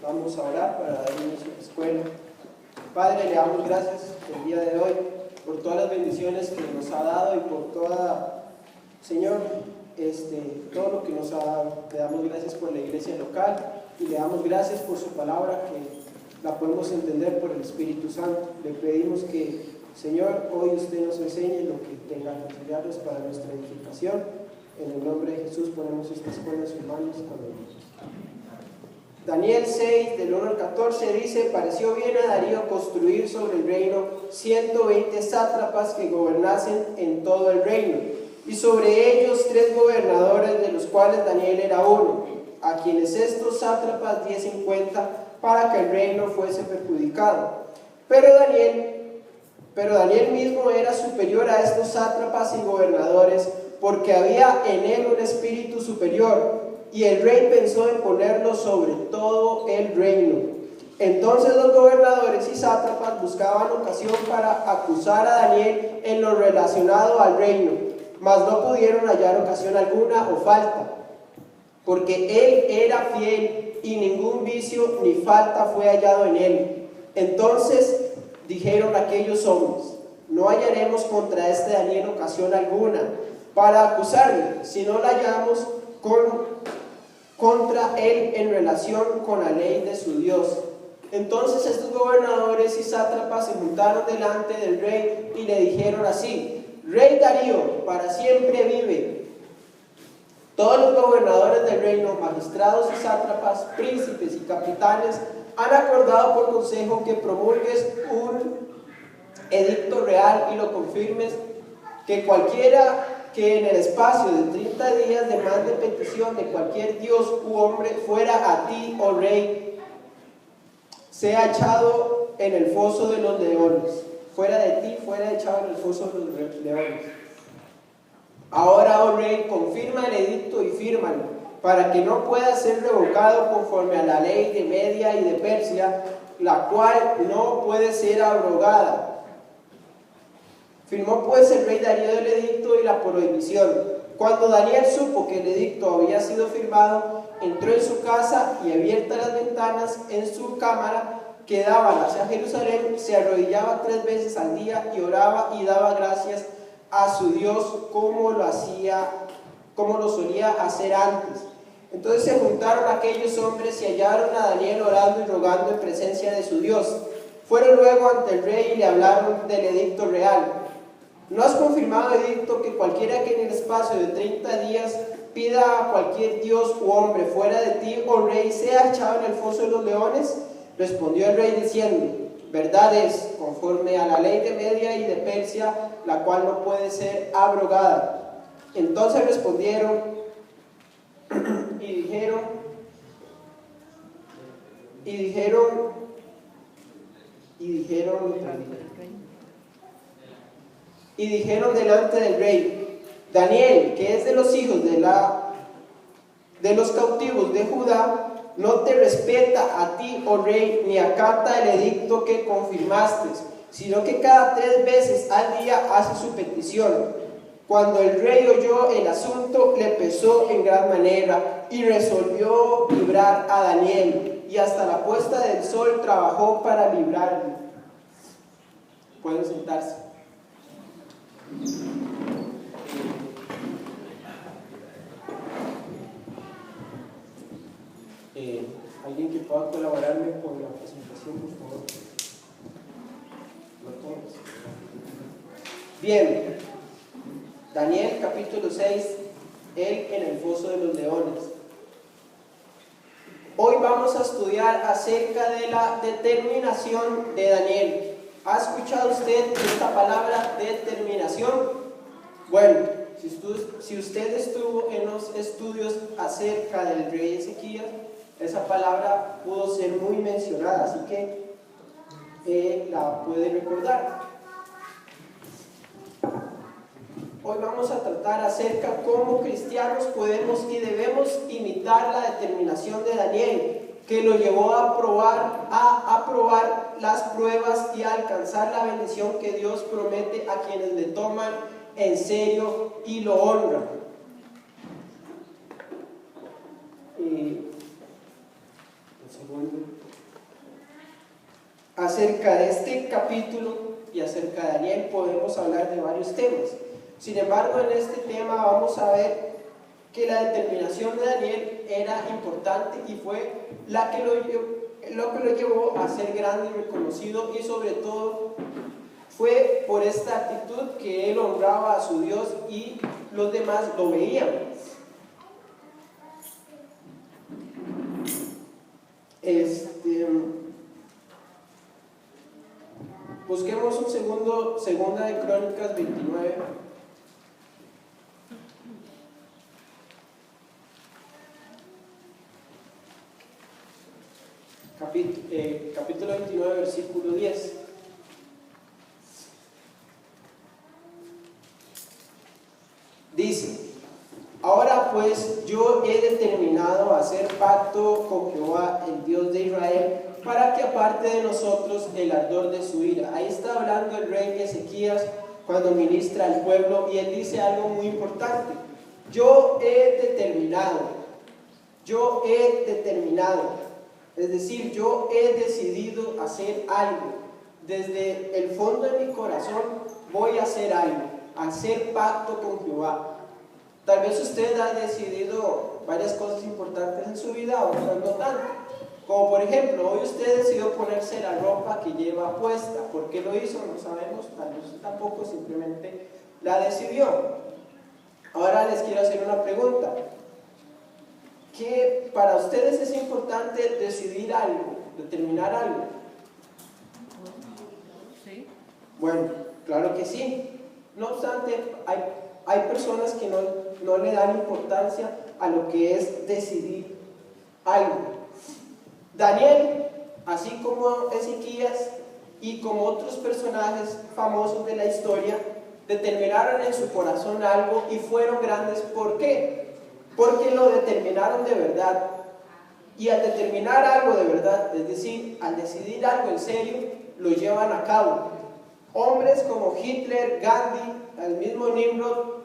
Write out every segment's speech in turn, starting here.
Vamos a orar para dar inicio a la escuela. Padre, le damos gracias el día de hoy por todas las bendiciones que nos ha dado y por toda, Señor, todo lo que nos ha dado. Le damos gracias por la iglesia local y le damos gracias por su palabra que la podemos entender por el Espíritu Santo. Le pedimos que, Señor, hoy usted nos enseñe lo que tenga que enseñarnos para nuestra edificación. En el nombre de Jesús ponemos esta escuela en sus manos. Amén. Daniel 6, del 1 al 14 dice: pareció bien a Darío construir sobre el reino 120 sátrapas que gobernasen en todo el reino, y sobre ellos 3 gobernadores, de los cuales Daniel era uno, a quienes estos sátrapas diesen cuenta para que el reino fuese perjudicado. Pero Daniel mismo era superior a estos sátrapas y gobernadores, porque había en él un espíritu superior, y el rey pensó en ponerlo sobre todo el reino. Entonces los gobernadores y sátrapas buscaban ocasión para acusar a Daniel en lo relacionado al reino, mas no pudieron hallar ocasión alguna o falta, porque él era fiel y ningún vicio ni falta fue hallado en él. Entonces dijeron aquellos hombres: no hallaremos contra este Daniel ocasión alguna para acusarle, si no la hallamos contra él en relación con la ley de su Dios. Entonces estos gobernadores y sátrapas se juntaron delante del rey y le dijeron así: Rey Darío, para siempre vive. Todos los gobernadores del reino, magistrados y sátrapas, príncipes y capitanes, han acordado por consejo que promulgues un edicto real y lo confirmes, que cualquiera que en el espacio de 30 días demande petición de cualquier dios u hombre fuera a ti, oh rey, sea echado en el foso de los leones. Fuera de ti, fuera echado en el foso de los leones. Ahora, oh rey, confirma el edicto y fírmalo, para que no pueda ser revocado conforme a la ley de Media y de Persia, la cual no puede ser abrogada. Firmó pues el rey Darío el edicto y la prohibición. Cuando Daniel supo que el edicto había sido firmado, entró en su casa y, abiertas las ventanas en su cámara que daban hacia Jerusalén, se arrodillaba 3 veces al día y oraba y daba gracias a su Dios como lo solía hacer antes. Entonces se juntaron aquellos hombres y hallaron a Daniel orando y rogando en presencia de su Dios. Fueron luego ante el rey y le hablaron del edicto real. ¿No has confirmado edicto que cualquiera que en el espacio de 30 días pida a cualquier dios u hombre fuera de ti, oh rey, sea echado en el foso de los leones? Respondió el rey diciendo: verdad es, conforme a la ley de Media y de Persia, la cual no puede ser abrogada. Entonces respondieron y dijeron delante del rey: Daniel, que es de los hijos de los cautivos de Judá, no te respeta a ti, oh rey, ni acata el edicto que confirmaste, sino que cada 3 veces al día hace su petición. Cuando el rey oyó el asunto, le pesó en gran manera y resolvió librar a Daniel, y hasta la puesta del sol trabajó para librarlo. Pueden sentarse. ¿Alguien que pueda colaborarme con la presentación, por favor? No todos. Bien, Daniel capítulo 6, él en el foso de los leones. Hoy vamos a estudiar acerca de la determinación de Daniel. ¿Ha escuchado usted esta palabra determinación? Bueno, si usted estuvo en los estudios acerca del rey Ezequías, esa palabra pudo ser muy mencionada, así que la puede recordar. Hoy vamos a tratar acerca de cómo cristianos podemos y debemos imitar la determinación de Daniel, que lo llevó a aprobar las pruebas y a alcanzar la bendición que Dios promete a quienes le toman en serio y lo honran. segundo. Acerca de este capítulo y acerca de Daniel podemos hablar de varios temas. Sin embargo, en este tema vamos a ver que la determinación de Daniel era importante y fue lo que lo llevó a ser grande y reconocido, y sobre todo fue por esta actitud que él honraba a su Dios y los demás lo veían. Busquemos un segundo, segunda de Crónicas 29. Capítulo 29, versículo 10. Dice: ahora pues yo he determinado hacer pacto con Jehová, el Dios de Israel, para que aparte de nosotros el ardor de su ira. Ahí está hablando el rey Ezequías cuando ministra al pueblo, y él dice algo muy importante: yo he determinado, es decir, yo he decidido hacer algo. Desde el fondo de mi corazón voy a hacer algo, hacer pacto con Jehová. Tal vez usted ha decidido varias cosas importantes en su vida, otras no tanto. Como por ejemplo, hoy usted decidió ponerse la ropa que lleva puesta. ¿Por qué lo hizo? No sabemos, tal vez tampoco, simplemente la decidió. Ahora les quiero hacer una pregunta. ¿Qué para ustedes es importante decidir algo, determinar algo? Sí. Bueno, claro que sí. No obstante, hay personas que no le dan importancia a lo que es decidir algo. Daniel, así como Ezequías y como otros personajes famosos de la historia, determinaron en su corazón algo y fueron grandes. ¿Por qué? Porque lo determinaron de verdad. Y al determinar algo de verdad, es decir, al decidir algo en serio, lo llevan a cabo. Hombres como Hitler, Gandhi, el mismo Nimrod,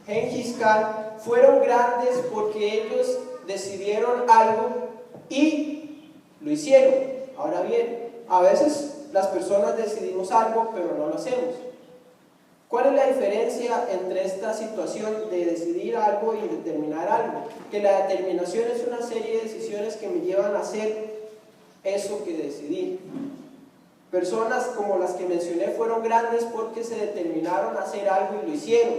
Gengis Khan, fueron grandes porque ellos decidieron algo y lo hicieron. Ahora bien, a veces las personas decidimos algo pero no lo hacemos. ¿Cuál es la diferencia entre esta situación de decidir algo y determinar algo? Que la determinación es una serie de decisiones que me llevan a hacer eso que decidí. Personas como las que mencioné fueron grandes porque se determinaron a hacer algo y lo hicieron.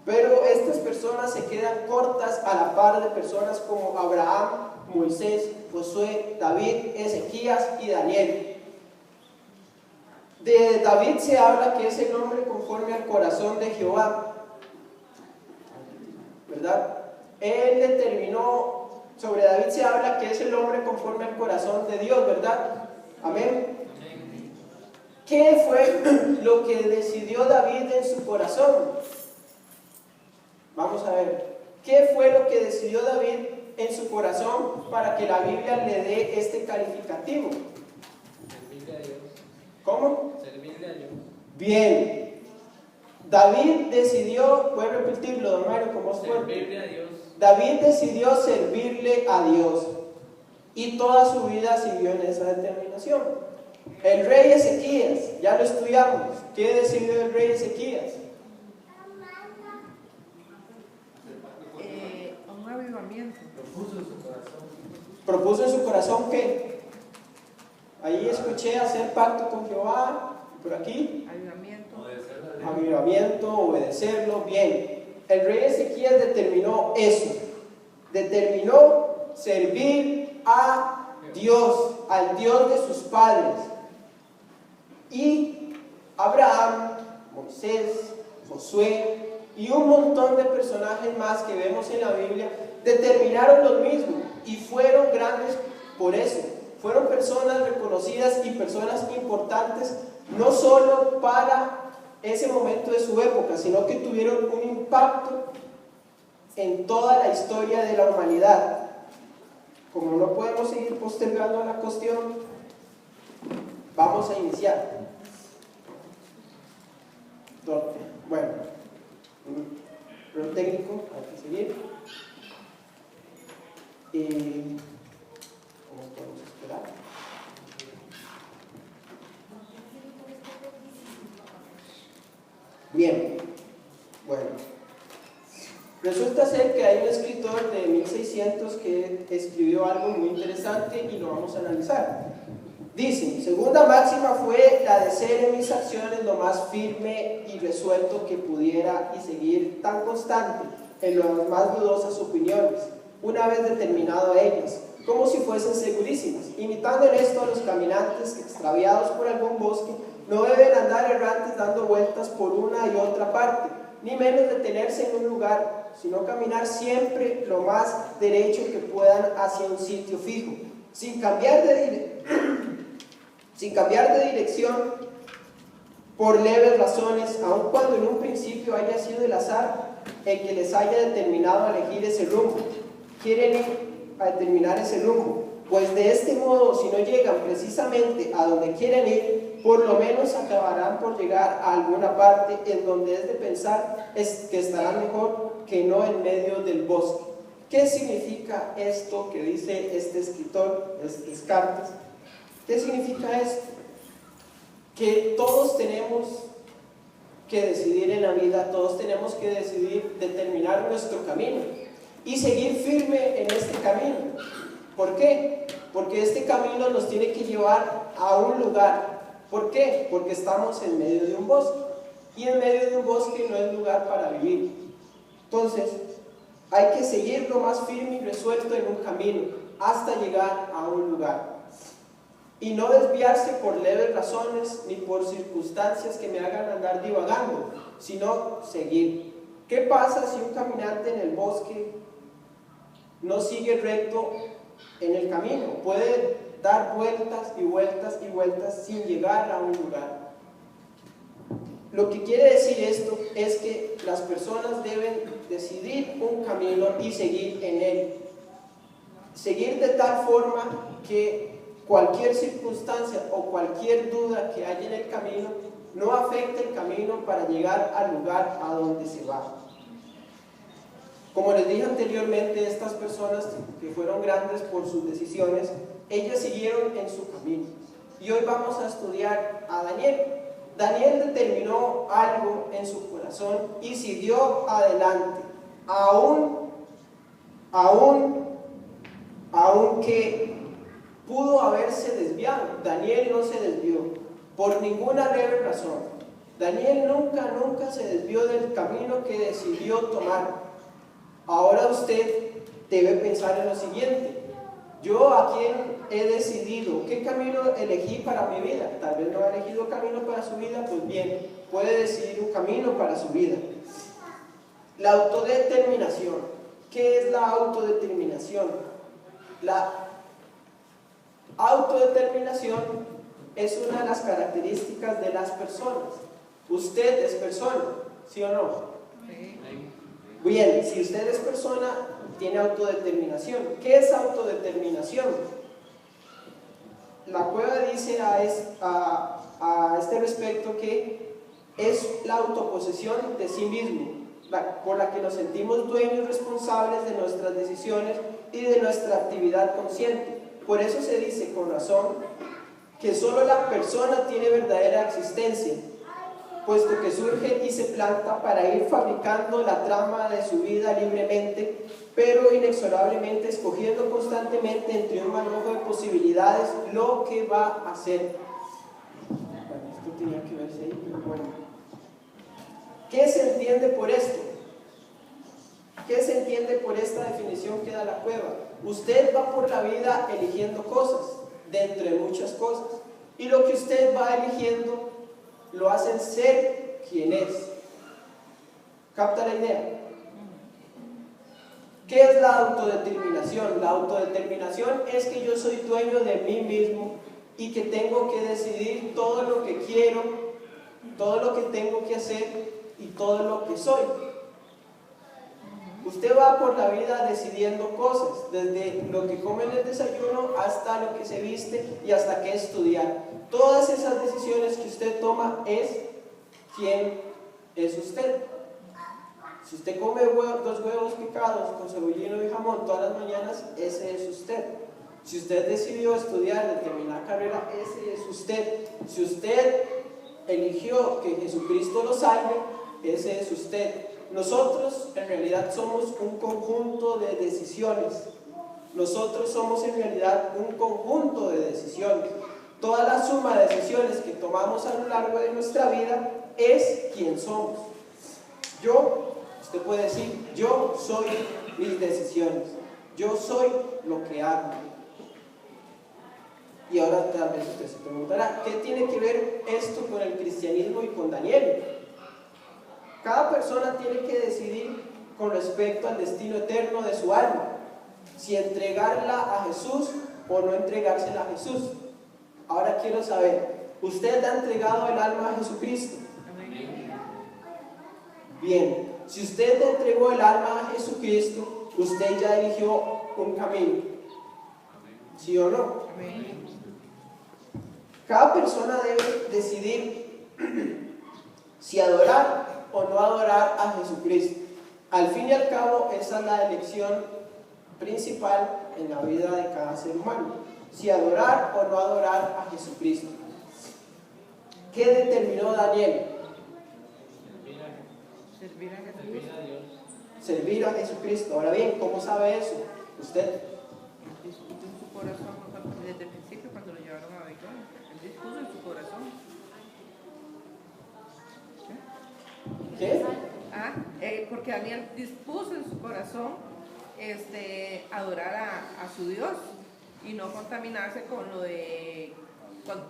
Pero estas personas se quedan cortas a la par de personas como Abraham, Moisés, Josué, David, Ezequías y Daniel. De David se habla que es el hombre conforme al corazón de Jehová, ¿verdad? Él determinó, sobre David se habla que es el hombre conforme al corazón de Dios, ¿verdad? Amén. ¿Qué fue lo que decidió David en su corazón? Vamos a ver, ¿qué fue lo que decidió David en su corazón para que la Biblia le dé este calificativo? Servirle a Dios. ¿Cómo? Servirle a Dios. Bien. David decidió, ¿puede repetirlo, don Mario, como es fuerte? Servirle a Dios. David decidió servirle a Dios y toda su vida siguió en esa determinación. El rey Ezequías, ya lo estudiamos. ¿Qué decidió el rey Ezequías? Un avivamiento. Propuso en su corazón ¿qué? Ahí escuché hacer pacto con Jehová, por aquí. Avivamiento, obedecerlo, bien. El rey Ezequías determinó eso. Determinó servir a Dios, al Dios de sus padres. Y Abraham, Moisés, Josué y un montón de personajes más que vemos en la Biblia determinaron lo mismo y fueron grandes por eso. Fueron personas reconocidas y personas importantes, no solo para ese momento de su época, sino que tuvieron un impacto en toda la historia de la humanidad. Como no podemos seguir postergando la cuestión, vamos a iniciar. Bueno, pero técnico, hay que seguir. Bien, bueno. Resulta ser que hay un escritor de 1600 que escribió algo muy interesante y lo vamos a analizar. Dice: segunda máxima fue la de ser en mis acciones lo más firme y resuelto que pudiera y seguir tan constante en las más dudosas opiniones, una vez determinado a ellas, como si fuesen segurísimas, imitando en esto a los caminantes que, extraviados por algún bosque, no deben andar errantes dando vueltas por una y otra parte, ni menos detenerse en un lugar, sino caminar siempre lo más derecho que puedan hacia un sitio fijo, sin cambiar de dirección por leves razones, aun cuando en un principio haya sido el azar el que les haya determinado a elegir ese rumbo. Quieren ir a determinar ese rumbo, pues de este modo, si no llegan precisamente a donde quieren ir, por lo menos acabarán por llegar a alguna parte en donde es de pensar que estarán mejor que no en medio del bosque. ¿Qué significa esto que dice este escritor, Descartes? ¿Qué significa esto? Que todos tenemos que decidir en la vida, todos tenemos que decidir determinar nuestro camino y seguir firme en este camino. ¿Por qué? Porque este camino nos tiene que llevar a un lugar. ¿Por qué? Porque estamos en medio de un bosque, y en medio de un bosque no es lugar para vivir. Entonces, hay que seguir lo más firme y resuelto en un camino hasta llegar a un lugar. Y no desviarse por leves razones ni por circunstancias que me hagan andar divagando, sino seguir. ¿Qué pasa si un caminante en el bosque no sigue recto en el camino? Puede dar vueltas y vueltas y vueltas sin llegar a un lugar. Lo que quiere decir esto es que las personas deben decidir un camino y seguir en él. Seguir de tal forma que cualquier circunstancia o cualquier duda que haya en el camino no afecte el camino para llegar al lugar a donde se va. Como les dije anteriormente, estas personas que fueron grandes por sus decisiones, ellas siguieron en su camino. Y hoy vamos a estudiar a Daniel. Daniel determinó algo en su corazón y siguió adelante, aunque pudo haberse desviado. Daniel no se desvió por ninguna leve razón. Daniel nunca se desvió del camino que decidió tomar. Ahora usted debe pensar en lo siguiente: yo a quién he decidido, qué camino elegí para mi vida. Tal vez no ha elegido camino para su vida, pues bien, puede decidir un camino para su vida. La autodeterminación. ¿Qué es la autodeterminación? La autodeterminación es una de las características de las personas. Usted es persona, ¿sí o no? Sí. Bien, si usted es persona, tiene autodeterminación. ¿Qué es autodeterminación? La cueva dice a este respecto que es la autoposesión de sí mismo, por la que nos sentimos dueños responsables de nuestras decisiones y de nuestra actividad consciente. Por eso se dice con razón que solo la persona tiene verdadera existencia, puesto que surge y se planta para ir fabricando la trama de su vida libremente, pero inexorablemente escogiendo constantemente entre un manojo de posibilidades lo que va a hacer. Bueno, esto tenía que verse ahí, pero bueno. ¿Qué se entiende por esto? ¿Qué se entiende por esta definición que da la cueva? Usted va por la vida eligiendo cosas, de entre muchas cosas, y lo que usted va eligiendo lo hacen ser quien es. ¿Capta la idea? ¿Qué es la autodeterminación? La autodeterminación es que yo soy dueño de mí mismo y que tengo que decidir todo lo que quiero, todo lo que tengo que hacer y todo lo que soy. Usted va por la vida decidiendo cosas, desde lo que come en el desayuno hasta lo que se viste y hasta qué estudiar. Todas esas decisiones que usted toma es quién es usted. Si usted come dos huevos picados con cebollino y jamón todas las mañanas, ese es usted. Si usted decidió estudiar, determinada carrera, ese es usted. Si usted eligió que Jesucristo lo salve, ese es usted. Nosotros en realidad somos un conjunto de decisiones. Nosotros somos en realidad un conjunto de decisiones. Toda la suma de decisiones que tomamos a lo largo de nuestra vida es quien somos. Usted puede decir, yo soy mis decisiones. Yo soy lo que hago. Y ahora tal vez usted se preguntará, ¿qué tiene que ver esto con el cristianismo y con Daniel? Cada persona tiene que decidir con respecto al destino eterno de su alma, si entregarla a Jesús o no entregársela a Jesús. Ahora quiero saber, ¿usted ha entregado el alma a Jesucristo? Bien, si usted entregó el alma a Jesucristo, usted ya eligió un camino. ¿Sí o no? Cada persona debe decidir si adorar o no adorar a Jesucristo. Al fin y al cabo, esa es la elección principal en la vida de cada ser humano. Si adorar o no adorar a Jesucristo. ¿Qué determinó Daniel? Servir a Jesucristo. Ahora bien, ¿cómo sabe eso? ¿Usted? Dispuso en su corazón desde el principio cuando lo llevaron a Babilonia. Él dispuso en su corazón. ¿Qué? Porque Daniel dispuso en su corazón adorar a su Dios y no contaminarse con lo de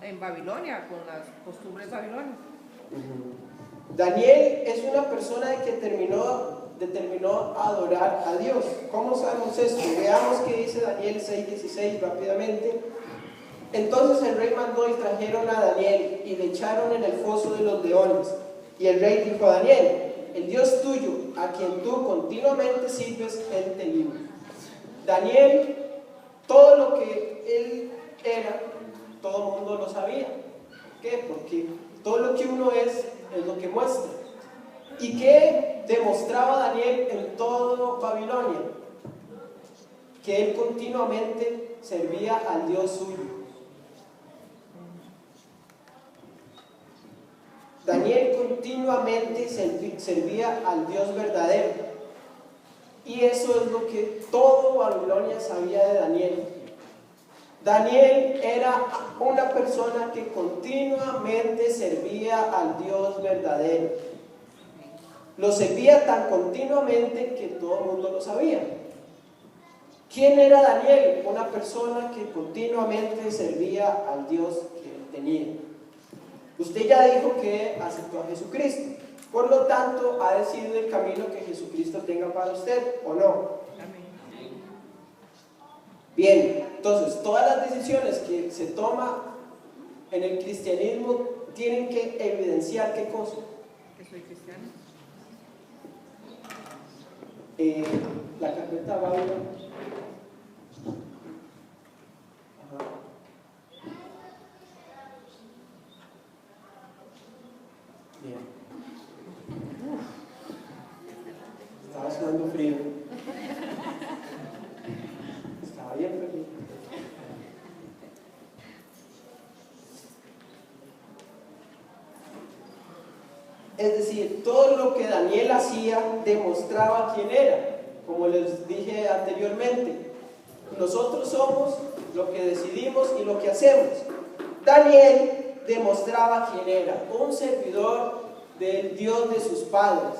en Babilonia, con las costumbres babilónicas. Daniel es una persona que determinó adorar a Dios. ¿Cómo sabemos esto? Veamos qué dice Daniel 6:16 rápidamente. Entonces el rey mandó y trajeron a Daniel y le echaron en el foso de los leones. Y el rey dijo a Daniel, el Dios tuyo, a quien tú continuamente sirves, él te libre. Daniel, todo lo que él era, todo el mundo lo sabía. ¿Por qué? Porque todo lo que uno es lo que muestra. ¿Y qué demostraba Daniel en todo Babilonia? Que él continuamente servía al Dios suyo. Daniel continuamente servía al Dios verdadero. Y eso es lo que todo Babilonia sabía de Daniel. Daniel era una persona que continuamente servía al Dios verdadero. Lo servía tan continuamente que todo el mundo lo sabía. ¿Quién era Daniel? Una persona que continuamente servía al Dios que él tenía. Usted ya dijo que aceptó a Jesucristo. Por lo tanto, ha decidido el camino que Jesucristo tenga para usted, ¿o no? Amén. Bien, entonces, todas las decisiones que se toman en el cristianismo tienen que evidenciar ¿qué cosa? Que soy cristiano. La carpeta va a Ajá. Bien. Estaba sudando frío. Estaba bien frío. Es decir, todo lo que Daniel hacía demostraba quién era. Como les dije anteriormente, nosotros somos lo que decidimos y lo que hacemos. Daniel demostraba quién era, un servidor del Dios de sus padres.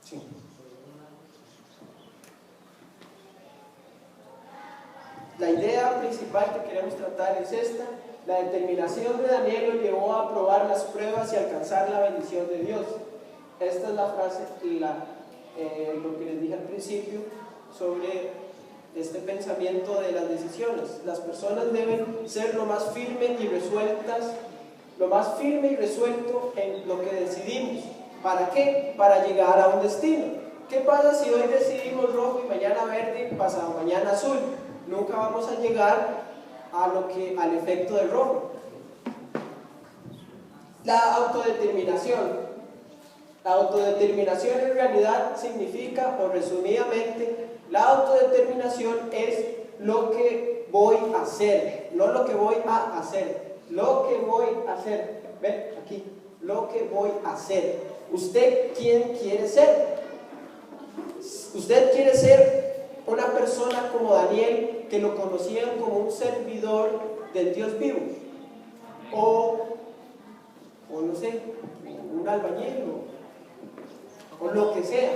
Sí. La idea principal que queremos tratar es esta. La determinación de Daniel lo llevó a aprobar las pruebas y alcanzar la bendición de Dios. Esta es la frase y lo que les dije al principio sobre este pensamiento de las decisiones. Las personas deben ser lo más firmes y resueltas, lo más firme y resuelto en lo que decidimos. ¿Para qué? Para llegar a un destino. ¿Qué pasa si hoy decidimos rojo y mañana verde y pasado mañana azul? Nunca vamos a llegar al efecto del rojo. La autodeterminación. La autodeterminación en realidad significa, o resumidamente, la autodeterminación es lo que voy a hacer, no lo que voy a hacer, lo que voy a hacer. ¿Ven? Aquí, lo que voy a hacer. ¿Usted quién quiere ser? ¿Usted quiere ser una persona como Daniel, que lo conocían como un servidor del Dios vivo? O no sé, un albañil o lo que sea.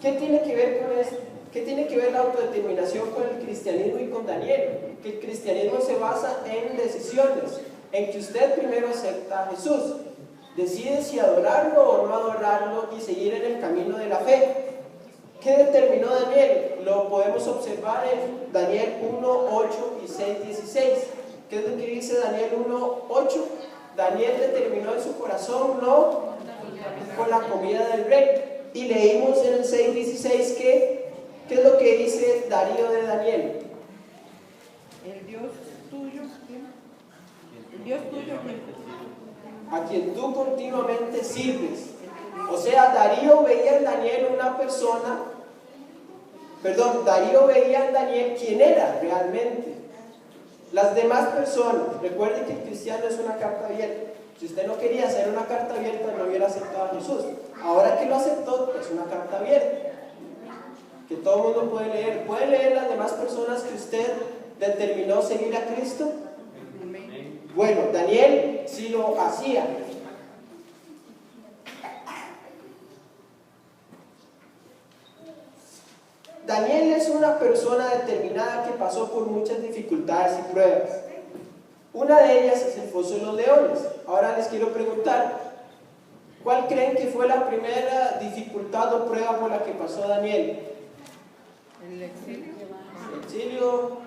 ¿Qué tiene que ver con esto? ¿Qué tiene que ver la autodeterminación con el cristianismo y con Daniel? Que el cristianismo se basa en decisiones, en que usted primero acepta a Jesús, decide si adorarlo o no adorarlo y seguir en el camino de la fe. ¿Qué determinó Daniel? Lo podemos observar en Daniel 1, 8 y 6, 16. ¿Qué es lo que dice Daniel 1, 8? Daniel determinó en su corazón no con la comida del rey. Y leímos en el 6, 16 ¿qué es lo que dice Darío de Daniel? El Dios tuyo, ¿quién? El Dios tuyo, ¿quién? A quien tú continuamente sirves. O sea, Darío veía en Daniel una persona, Darío veía en Daniel quién era realmente. Las demás personas, recuerden que el cristiano es una carta abierta. Si usted no quería hacer una carta abierta, no hubiera aceptado a Jesús. Ahora que lo aceptó, es una carta abierta, que todo el mundo puede leer. ¿Puede leer las demás personas que usted determinó seguir a Cristo? Bueno, Daniel sí lo hacía. Daniel es una persona determinada que pasó por muchas dificultades y pruebas. Una de ellas es el foso de los leones. Ahora les quiero preguntar, ¿cuál creen que fue la primera dificultad o prueba por la que pasó Daniel? El exilio. El exilio.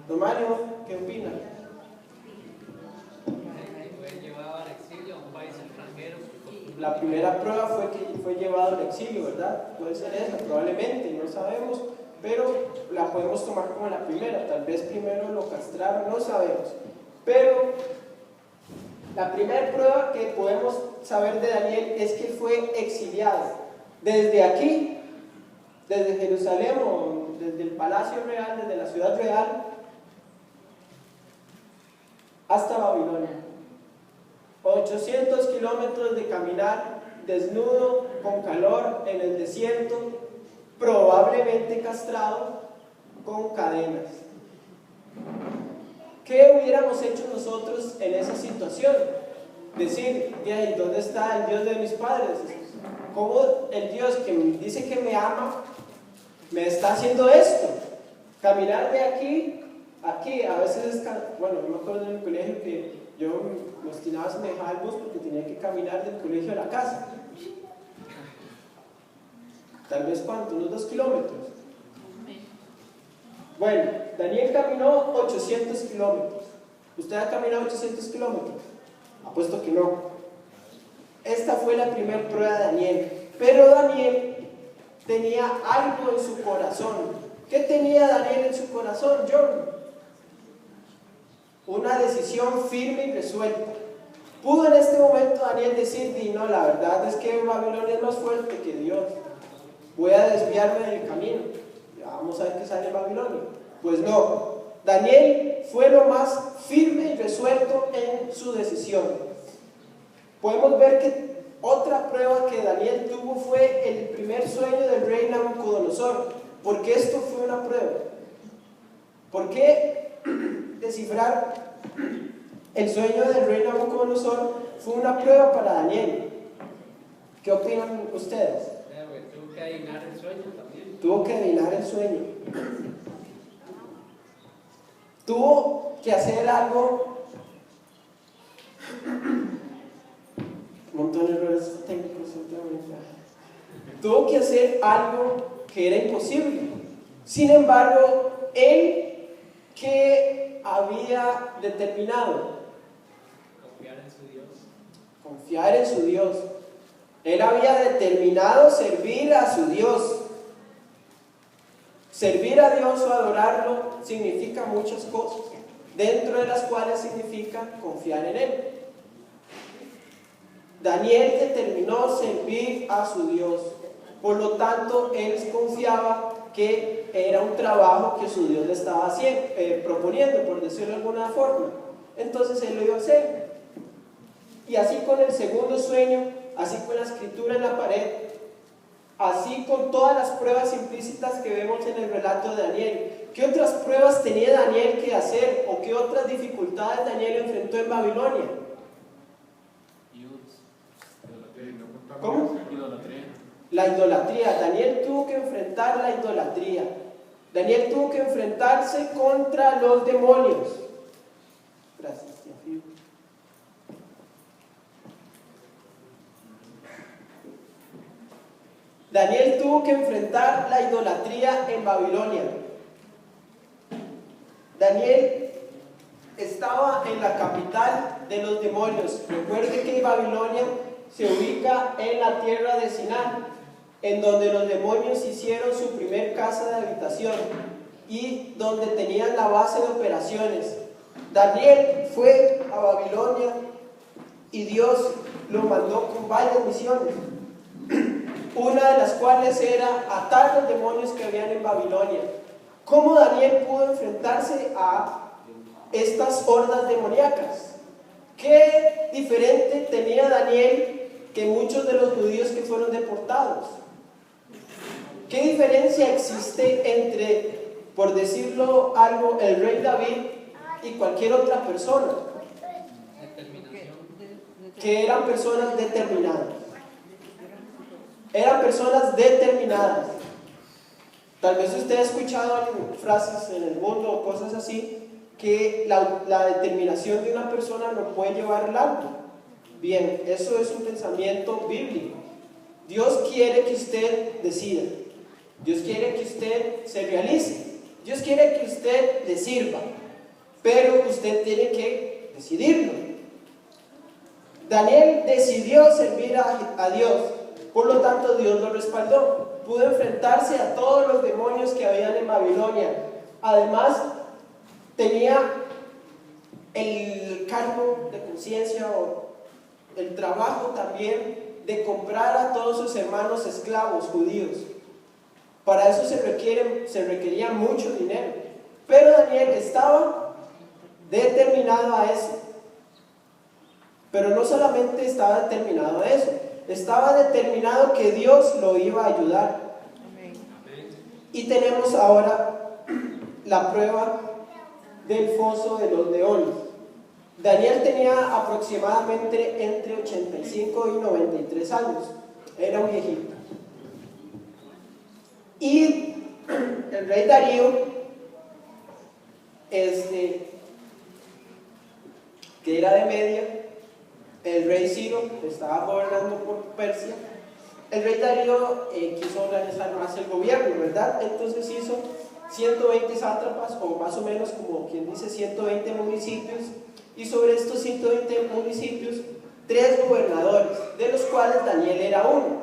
Don Mario, ¿qué opina? Fue llevado al exilio a un país extranjero. La primera prueba fue que fue llevado al exilio, ¿verdad? Puede ser esa, probablemente, no sabemos, pero la podemos tomar como la primera. Tal vez primero lo castraron, no sabemos. Pero la primera prueba que podemos saber de Daniel es que fue exiliado. Desde aquí, desde Jerusalén o desde el Palacio Real, desde la ciudad real, hasta Babilonia. 800 kilómetros de caminar, desnudo, con calor, en el desierto, probablemente castrado, con cadenas. ¿Qué hubiéramos hecho nosotros en esa situación? Decir, ¿dónde está el Dios de mis padres? ¿Cómo el Dios que dice que me ama me está haciendo esto? Caminar de aquí a aquí, a veces es, bueno, yo me acuerdo en el colegio que yo me obstinaba si me dejaba el bus porque tenía que caminar del colegio a la casa. Tal vez ¿cuánto? Unos 2 kilómetros. Bueno, Daniel caminó 800 kilómetros. ¿Usted ha caminado 800 kilómetros? Apuesto que no. Esta fue la primera prueba de Daniel. Pero Daniel tenía algo en su corazón. ¿Qué tenía Daniel en su corazón, John? Una decisión firme y resuelta. ¿Pudo en este momento Daniel decir, no, la verdad es que Babilonia es más fuerte que Dios, voy a desviarme del camino, ya vamos a ver qué sale en Babilonia? Pues no, Daniel fue lo más firme y resuelto en su decisión. Podemos ver que otra prueba que Daniel tuvo fue el primer sueño del rey Nabucodonosor. ¿Por qué esto fue una prueba? ¿Por qué descifrar el sueño del rey Nabucodonosor fue una prueba para Daniel? ¿Qué opinan ustedes? Tuvo que adivinar el sueño también. Tuvo que adivinar el sueño. Tuvo que hacer algo. Un montón de errores técnicos. Tuvo que hacer algo que era imposible. Sin embargo, él que había determinado Confiar en su Dios. Confiar en su Dios. Él había determinado servir a su Dios. Servir a Dios o adorarlo significa muchas cosas, dentro de las cuales significa confiar en Él. Daniel determinó servir a su Dios. Por lo tanto, él confiaba que era un trabajo que su Dios le estaba haciendo, proponiendo, por decirlo de alguna forma. Entonces él lo iba a hacer. Y así con el segundo sueño, así con la escritura en la pared, así con todas las pruebas implícitas que vemos en el relato de Daniel. ¿Qué otras pruebas tenía Daniel que hacer o qué otras dificultades Daniel enfrentó en Babilonia? ¿Cómo? La idolatría. Daniel tuvo que enfrentar la idolatría. Daniel tuvo que enfrentarse contra los demonios. Gracias, tía. Daniel tuvo que enfrentar la idolatría en Babilonia. Daniel estaba en la capital de los demonios. Recuerde que Babilonia se ubica en la tierra de Siná, en donde los demonios hicieron su primer casa de habitación y donde tenían la base de operaciones. Daniel fue a Babilonia y Dios lo mandó con varias misiones, una de las cuales era atar los demonios que habían en Babilonia. ¿Cómo Daniel pudo enfrentarse a estas hordas demoníacas? ¿Qué diferente tenía Daniel que muchos de los judíos que fueron deportados? ¿Qué diferencia existe entre, por decirlo algo, el rey David y cualquier otra persona? Que eran personas determinadas. Eran personas determinadas. Tal vez usted ha escuchado frases en el mundo o cosas así, que la determinación de una persona lo puede llevar al alto. Bien, eso es un pensamiento bíblico. Dios quiere que usted decida. Dios quiere que usted se realice. Dios quiere que usted le sirva. Pero usted tiene que decidirlo. Daniel decidió servir a Dios. Por lo tanto, Dios lo respaldó. Pudo enfrentarse a todos los demonios que habían en Babilonia. Además, tenía el cargo de conciencia o el trabajo también de comprar a todos sus hermanos esclavos judíos. Para eso se requería mucho dinero. Pero Daniel estaba determinado a eso. Pero no solamente estaba determinado a eso, estaba determinado que Dios lo iba a ayudar. Y tenemos ahora la prueba del foso de los leones. Daniel tenía aproximadamente entre 85 y 93 años. Era un viejito. Y el rey Darío, que era de Media, el rey Ciro, que estaba gobernando por Persia, el rey Darío quiso organizar más el gobierno, ¿verdad? Entonces hizo 120 sátrapas, o más o menos como quien dice 120 municipios, y sobre estos 120 municipios, 3 gobernadores, de los cuales Daniel era uno.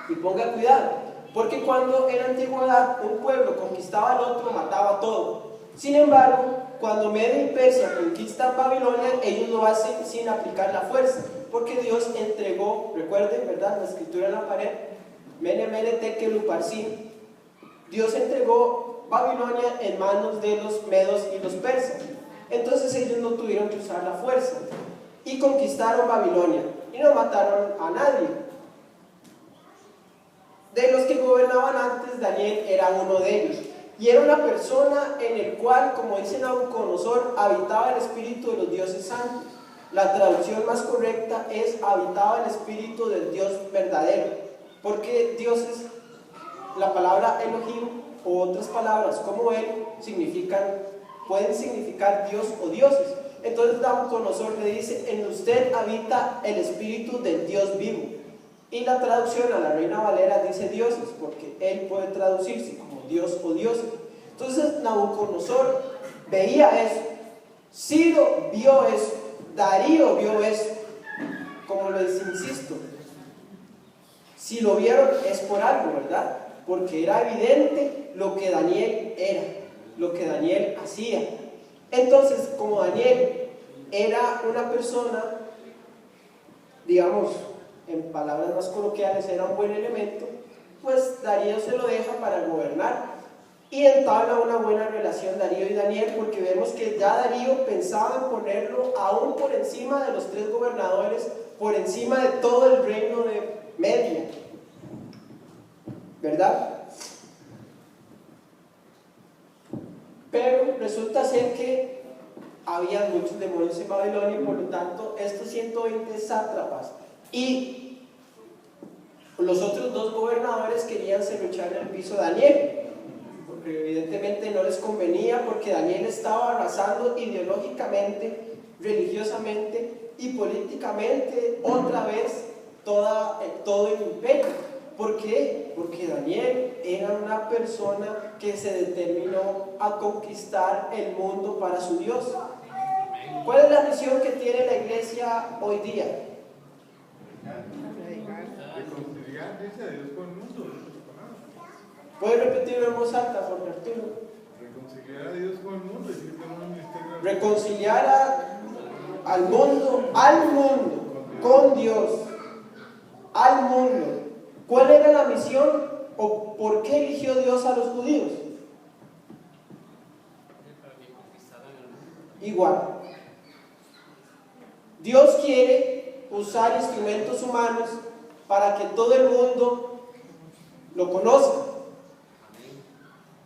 Y ponga cuidado, porque cuando en la antigüedad un pueblo conquistaba al otro, mataba todo. Sin embargo, cuando Media y Persia conquistan Babilonia, ellos lo hacen sin aplicar la fuerza, porque Dios entregó, recuerden, ¿verdad?, la escritura en la pared, Mene, Mene, Tekel, Uparsin. Dios entregó Babilonia en manos de los medos y los persas. Entonces ellos no tuvieron que usar la fuerza y conquistaron Babilonia y no mataron a nadie. De los que gobernaban antes, Daniel era uno de ellos. Y era una persona en el cual, como dice Nabucodonosor, habitaba el espíritu de los dioses santos. La traducción más correcta es habitaba el espíritu del Dios verdadero. Porque dioses, la palabra Elohim o otras palabras como él, pueden significar Dios o dioses. Entonces Nabucodonosor le dice: en usted habita el espíritu del Dios vivo. Y la traducción a la Reina Valera dice dioses, porque él puede traducirse como Dios o dioses. Entonces Nabucodonosor veía eso, Ciro vio eso, Darío vio eso. Como les insisto, si lo vieron es por algo, ¿verdad? Porque era evidente lo que Daniel era, lo que Daniel hacía. Entonces, como Daniel era una persona digamos, en palabras más coloquiales, era un buen elemento, pues Darío se lo deja para gobernar y entabla una buena relación Darío y Daniel, porque vemos que ya Darío pensaba en ponerlo aún por encima de los 3 gobernadores, por encima de todo el reino de Media, ¿verdad? Pero resulta ser que había muchos demonios en Babilonia y por lo tanto estos 120 sátrapas y los otros 2 gobernadores querían serruchar el piso a Daniel, porque evidentemente no les convenía, porque Daniel estaba arrasando ideológicamente, religiosamente y políticamente otra vez todo el imperio. ¿Por qué? Porque Daniel era una persona que se determinó a conquistar el mundo para su Dios. ¿Cuál es la misión que tiene la iglesia hoy día? Reconciliar, dice, a Dios con el mundo. ¿Puedes repetirlo en voz alta, Jorge Arturo? Reconciliar a Dios con el mundo. Decir que no ministerio. Reconciliar al mundo, con Dios, al mundo. ¿Cuál era la misión o por qué eligió Dios a los judíos? Para que conquistaran el mundo. Igual. Dios quiere usar instrumentos humanos para que todo el mundo lo conozca.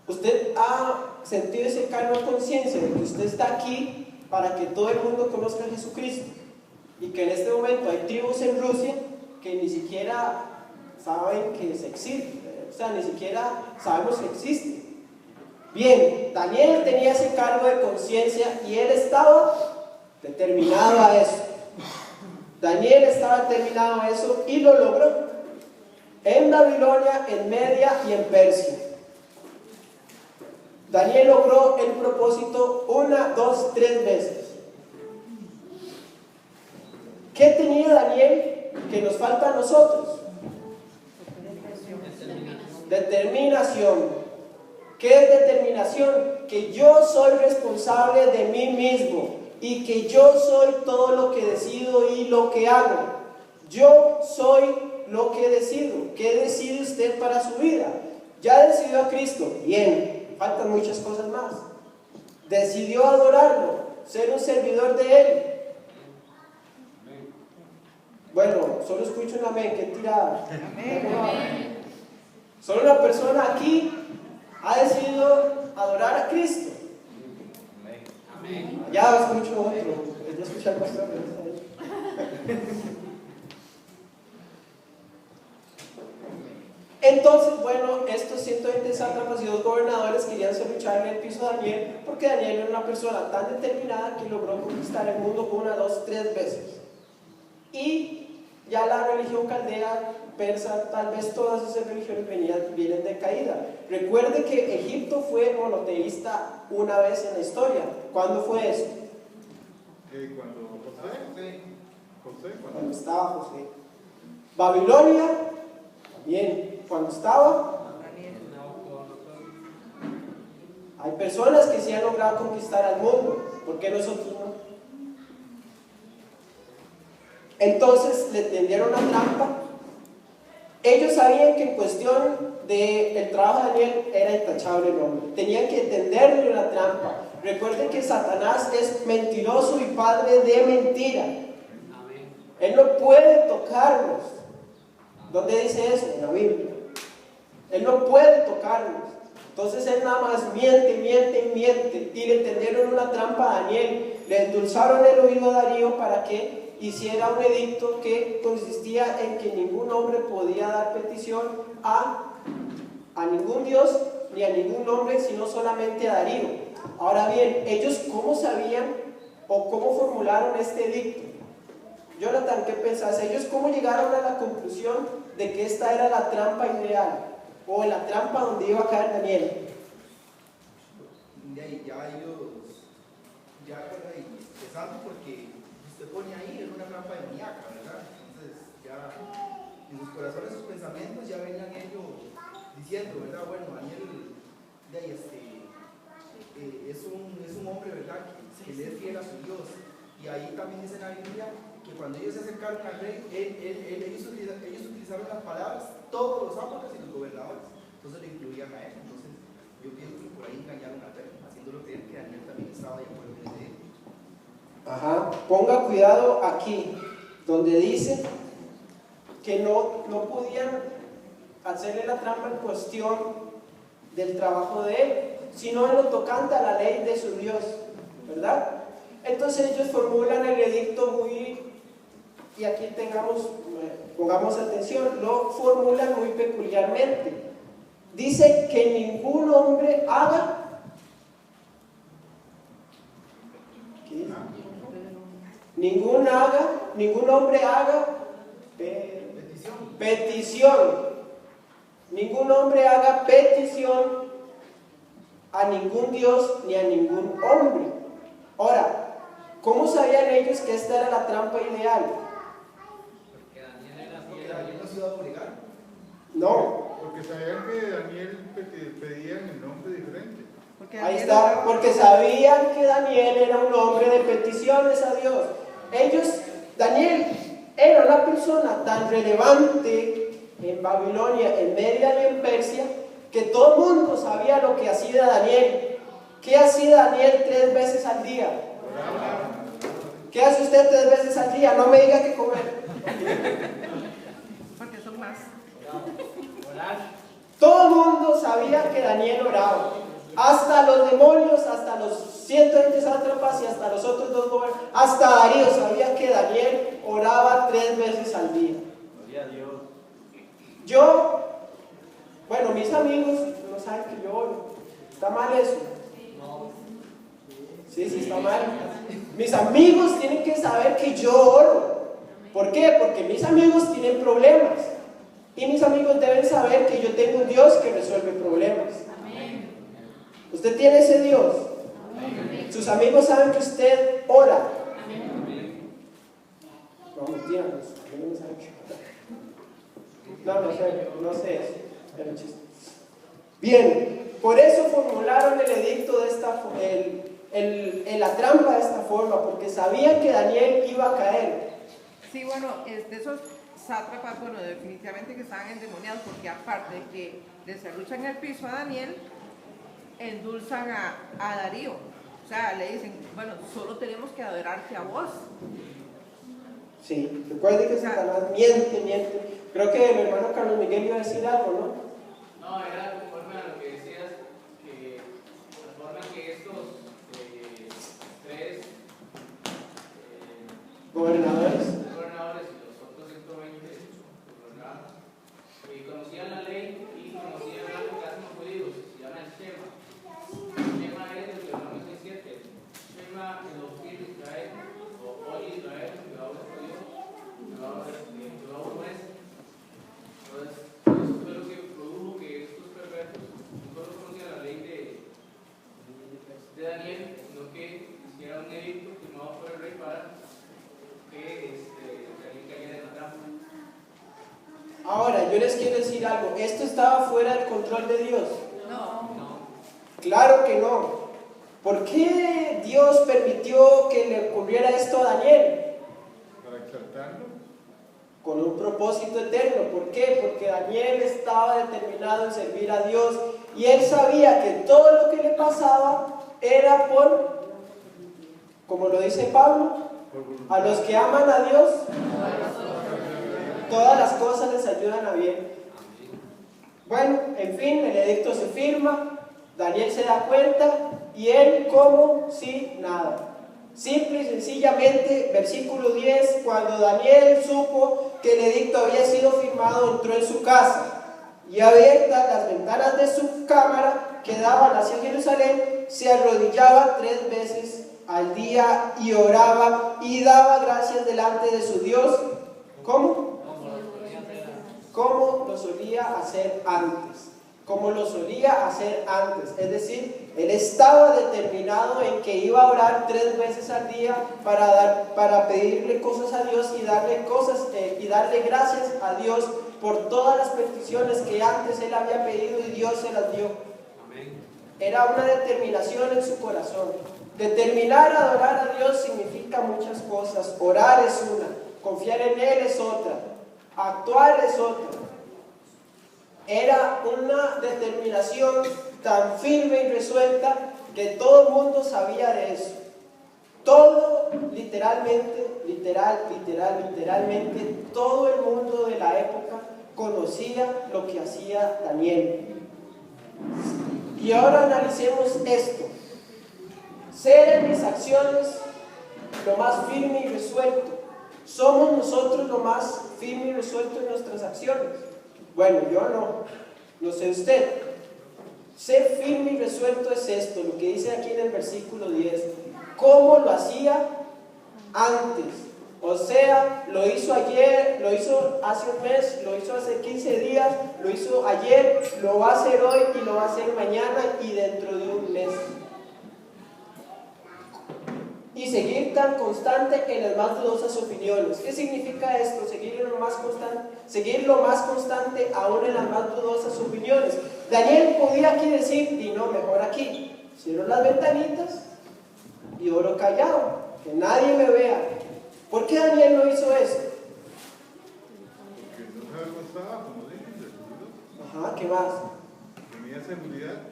Usted ha sentido ese cargo de conciencia de que usted está aquí para que todo el mundo conozca a Jesucristo y que en este momento hay tribus en Rusia que ni siquiera saben que se existe, o sea, ni siquiera sabemos que existe. Bien, Daniel tenía ese cargo de conciencia y él estaba determinado a eso. Daniel estaba determinado a eso y lo logró en Babilonia, en Media y en Persia. Daniel logró el propósito 1, 2, 3 veces. ¿Qué tenía Daniel que nos falta a nosotros? Determinación. ¿Qué es determinación? Que yo soy responsable de mí mismo y que yo soy todo lo que decido y lo que hago. Yo soy lo que decido. ¿Qué decide usted para su vida? Ya decidió a Cristo. Bien, faltan muchas cosas más. Decidió adorarlo, ser un servidor de Él. Bueno, solo escucho un amén, qué tirada. Amén. Solo una persona aquí ha decidido adorar a Cristo. Amén. Ya escucho otro. Ya escuché al pastor. Entonces, bueno, estos 120 sátrapas y 2 gobernadores querían serrucharle el piso a Daniel, porque Daniel era una persona tan determinada que logró conquistar el mundo 1, 2, 3 veces. Y ya la religión caldea, persa, tal vez todas esas religiones vienen de caída. Recuerde que Egipto fue monoteísta una vez en la historia. ¿Cuándo fue eso? Cuando José, Cuando estaba José. Babilonia, bien, cuando estaba. Hay personas que sí han logrado conquistar al mundo. ¿Por qué nosotros no? Entonces le tendieron una trampa. Ellos sabían que en cuestión del trabajo de Daniel era intachable el hombre. Tenían que tenderle una trampa. Recuerden que Satanás es mentiroso y padre de mentira. Él no puede tocarnos. ¿Dónde dice eso? En la Biblia. Él no puede tocarnos. Entonces él nada más miente y le tendieron una trampa a Daniel. Le endulzaron el oído a Darío para que hiciera un edicto que consistía en que ningún hombre podía dar petición a ningún dios ni a ningún hombre, sino solamente a Darío. Ahora bien, ellos ¿cómo sabían o cómo formularon este edicto? Jonathan, ¿qué pensás? ¿Ellos cómo llegaron a la conclusión de que esta era la trampa ideal o la trampa donde iba a caer Daniel? Empezando porque usted pone ahí, es una trampa demoníaca, ¿verdad? Entonces ya en sus corazones, sus pensamientos ya venían ellos diciendo, ¿verdad? Bueno, Daniel es un hombre, ¿verdad? Que le es fiel a su Dios. Y ahí también dice en la Biblia que cuando ellos se acercaron al rey, ellos utilizaron las palabras todos los amos y los gobernadores, entonces lo incluían a él. Entonces yo pienso que por ahí engañaron al rey, haciéndolo creer que Daniel también estaba de acuerdo con él. Ajá, ponga cuidado aquí, donde dice que no podían hacerle la trampa en cuestión del trabajo de él, sino en lo tocante a la ley de su Dios, ¿verdad? Entonces ellos formulan el edicto muy, y aquí pongamos atención, lo formulan muy peculiarmente. Dice que ningún hombre haga, ¿qué dice? Ningún hombre haga petición. Ningún hombre haga petición a ningún Dios ni a ningún hombre. Ahora, ¿cómo sabían ellos que esta era la trampa ideal? Porque Daniel no se iba a obligar. No. Porque sabían que Daniel pedía en el nombre diferente. Ahí está, porque sabían que Daniel era un hombre de peticiones a Dios. Daniel era una persona tan relevante en Babilonia, en Media y en Persia, que todo el mundo sabía lo que hacía Daniel. ¿Qué hacía Daniel 3 veces al día? ¿Qué hace usted 3 veces al día? No me diga que comer. Porque son más. Todo el mundo sabía que Daniel oraba. Hasta los demonios, hasta los 120 sátrapas y hasta los otros 2 gobernadores, hasta Darío sabía que Daniel oraba 3 veces al día. Mis amigos no saben que yo oro. ¿Está mal eso? Sí, está mal. Mis amigos tienen que saber que yo oro. ¿Por qué? Porque mis amigos tienen problemas. Y mis amigos deben saber que yo tengo un Dios que resuelve problemas. Amén. Usted tiene ese Dios. Amén. Sus amigos saben que usted ora. Amén. No, mentira, sus amigos no saben que ora. No sé eso. Era un chiste. Bien, por eso formularon el edicto de esta forma, la trampa de esta forma, porque sabían que Daniel iba a caer. Sí, bueno, de esos sátrapas, bueno, definitivamente que estaban endemoniados, porque aparte de que le serruchan el piso a Daniel, endulzan a Darío. O sea, le dicen, bueno, solo tenemos que adorarte a vos. Sí, recuerde que Satanás miente. Creo que el hermano Carlos Miguel iba a decir algo, ¿no? No, era conforme a lo que decías, que la forma en que estos 3 Gobernadores. gobernadores y los otros 120 gobernaban, conocían la ley y conocían algo que hacen los judíos, se llama el Shema. El Shema es el Deuteronomio 6:7. Shema en los hijos de Israel, o oye Israel, Jehová vuestro Dios, Jehová uno es. Entonces, eso fue lo que produjo que estos perversos no solo conocían la ley de Daniel, sino que hiciera un edicto firmado por el rey para que Daniel cayera en la trampa. Ahora, yo les quiero decir algo. ¿Esto estaba fuera del control de Dios? No. Claro que no. ¿Por qué Dios permitió que le ocurriera esto a Daniel? Para exaltarlo. Con un propósito eterno. ¿Por qué? Porque Daniel estaba determinado en servir a Dios y él sabía que todo lo que le pasaba era por, como lo dice Pablo, a los que aman a Dios, todas las cosas les ayudan a bien. Bueno, en fin, el edicto se firma, Daniel se da cuenta y él como si nada. Simple y sencillamente, versículo 10, cuando Daniel supo que el edicto había sido firmado, entró en su casa y abiertas las ventanas de su cámara que daban hacia Jerusalén, se arrodillaba 3 veces al día y oraba y daba gracias delante de su Dios. ¿Cómo? Como lo solía hacer antes. Como lo solía hacer antes. Es decir, él estaba determinado en que iba a orar 3 veces al día para pedirle cosas a Dios y darle gracias a Dios por todas las peticiones que antes él había pedido y Dios se las dio. Era una determinación en su corazón. Determinar a adorar a Dios significa muchas cosas. Orar es una, confiar en Él es otra, actuar es otra. Era una determinación tan firme y resuelta que todo el mundo sabía de eso. Todo, literalmente, literalmente, todo el mundo de la época conocía lo que hacía Daniel. Y ahora analicemos esto. Ser en mis acciones lo más firme y resuelto. ¿Somos nosotros lo más firme y resuelto en nuestras acciones? Bueno, yo no sé usted. Ser firme y resuelto es esto, lo que dice aquí en el versículo 10. ¿Cómo lo hacía antes? O sea, lo hizo ayer, lo hizo hace un mes, lo hizo hace 15 días, lo hizo ayer, lo va a hacer hoy y lo va a hacer mañana y dentro de un mes. Y seguir tan constante en las más dudosas opiniones. ¿Qué significa esto? Seguir lo más constante aún en las más dudosas opiniones. Daniel podía aquí decir, y no, mejor aquí. Cierro las ventanitas y oro callado, que nadie me vea. ¿Por qué Daniel no hizo eso? Porque no se acostaba, como dije, seguro. Ajá, ¿qué más? Tenía seguridad.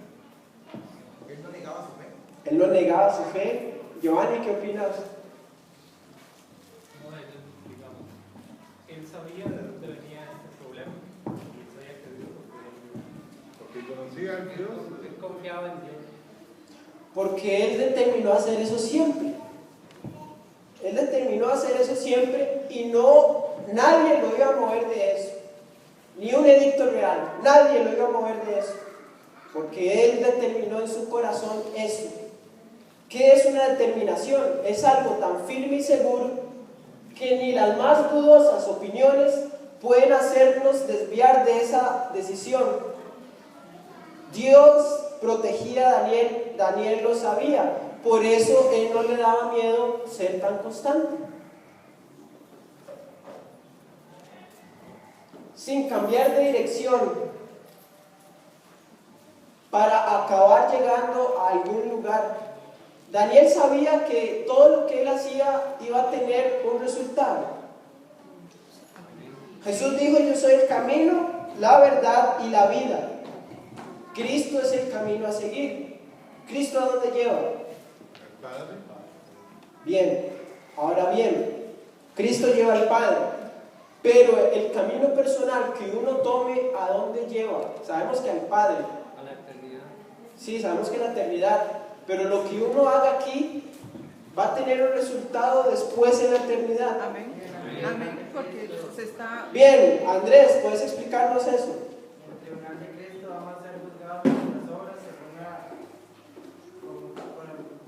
Él no negaba su fe. Él no negaba su fe. Giovanni, ¿qué opinas? No, digamos, él sabía de dónde venía este problema y él sabía que Dios lo podía ayudar. Porque conocía a Dios. Él confiaba en Dios. Porque él determinó hacer eso siempre. Él determinó hacer eso siempre y nadie lo iba a mover de eso. Ni un edicto real, nadie lo iba a mover de eso. Porque él determinó en su corazón eso. ¿Qué es una determinación? Es algo tan firme y seguro que ni las más dudosas opiniones pueden hacernos desviar de esa decisión. Dios protegía a Daniel, Daniel lo sabía, por eso él no le daba miedo ser tan constante. Sin cambiar de dirección, para acabar llegando a algún lugar. Daniel sabía que todo lo que él hacía iba a tener un resultado. Jesús dijo, yo soy el camino, la verdad y la vida. Cristo es el camino a seguir. ¿Cristo a dónde lleva? El Padre. Bien, ahora bien, Cristo lleva al Padre, pero el camino personal que uno tome, ¿a dónde lleva? Sabemos que al Padre. A la eternidad. Sí, sabemos que la eternidad, pero lo que uno haga aquí va a tener un resultado después en la eternidad. Amén. Amén, porque se está... Bien, Andrés, ¿puedes explicarnos eso? El tribunal de Cristo vamos a ser juzgados por las obras según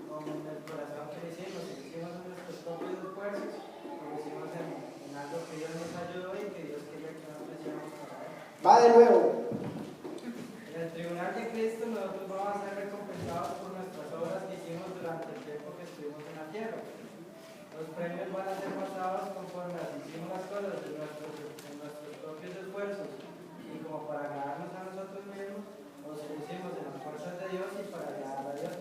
con el corazón que hicimos. Si hicimos en nuestros propios esfuerzos, o lo hicimos en algo que Dios nos ayudó y que Dios quería que nosotros hiciéramos para Él. Va de nuevo. En el tribunal de Cristo nosotros vamos a ser recompensados por nuestras obras que hicimos durante el tiempo que estuvimos en la tierra. Los premios van a ser basados conforme hicimos las cosas en nuestros propios esfuerzos y como para agradarnos a nosotros mismos, los hicimos en las fuerzas de Dios y para agradar a Dios.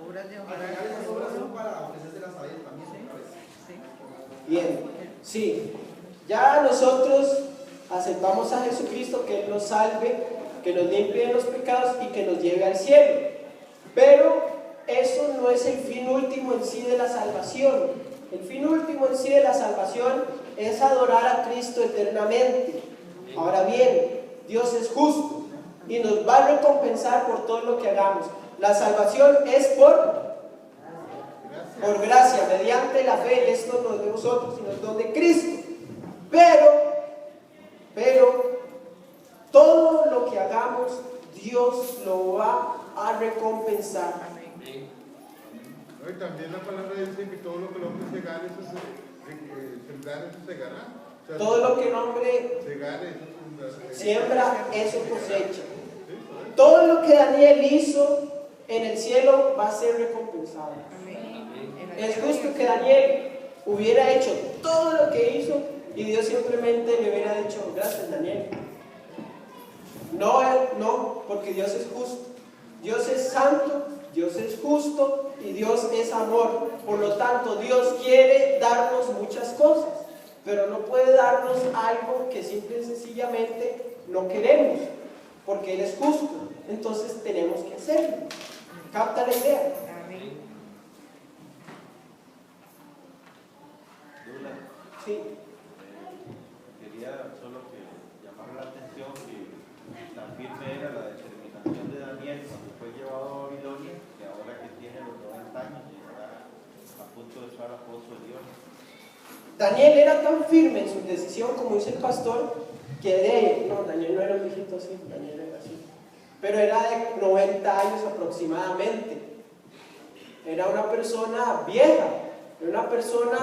Obras de Al final esas obras son para ofrecérselas a Él también. Sí. Bien, sí. Ya nosotros aceptamos a Jesucristo, que Él nos salve, que nos limpie de los pecados y que nos lleve al cielo. Pero eso no es el fin último en sí de la salvación. El fin último en sí de la salvación es adorar a Cristo eternamente. Ahora bien, Dios es justo y nos va a recompensar por todo lo que hagamos. La salvación es por gracia, mediante la fe, y esto no es de nosotros, sino es don de Cristo. Pero todo lo que hagamos, Dios lo va a recompensar. No, y también la palabra dice que todo lo que el hombre segare, eso sembrar, eso segará. O sea, Todo lo que el hombre segar, eso siembra, eso cosecha. Todo lo que Daniel hizo en el cielo va a ser recompensado. Es justo que Daniel hubiera hecho todo lo que hizo y Dios simplemente le hubiera dicho, gracias Daniel. No, porque Dios es justo, Dios es santo, Dios es justo y Dios es amor. Por lo tanto, Dios quiere darnos muchas cosas, pero no puede darnos algo que simple y sencillamente no queremos, porque Él es justo. Entonces tenemos que hacerlo. ¿Capta la idea? Amén. Dula, Sí. quería solo que llamar la atención que tan firme era la determinación de Daniel cuando fue llevado a Babilonia, que ahora que tiene los 90 años llegará a punto de ser apóstol de Dios. Daniel era tan firme en su decisión, como dice el pastor, que Daniel no era un viejito así, Daniel era así, pero era de 90 años aproximadamente. Era una persona vieja, era una persona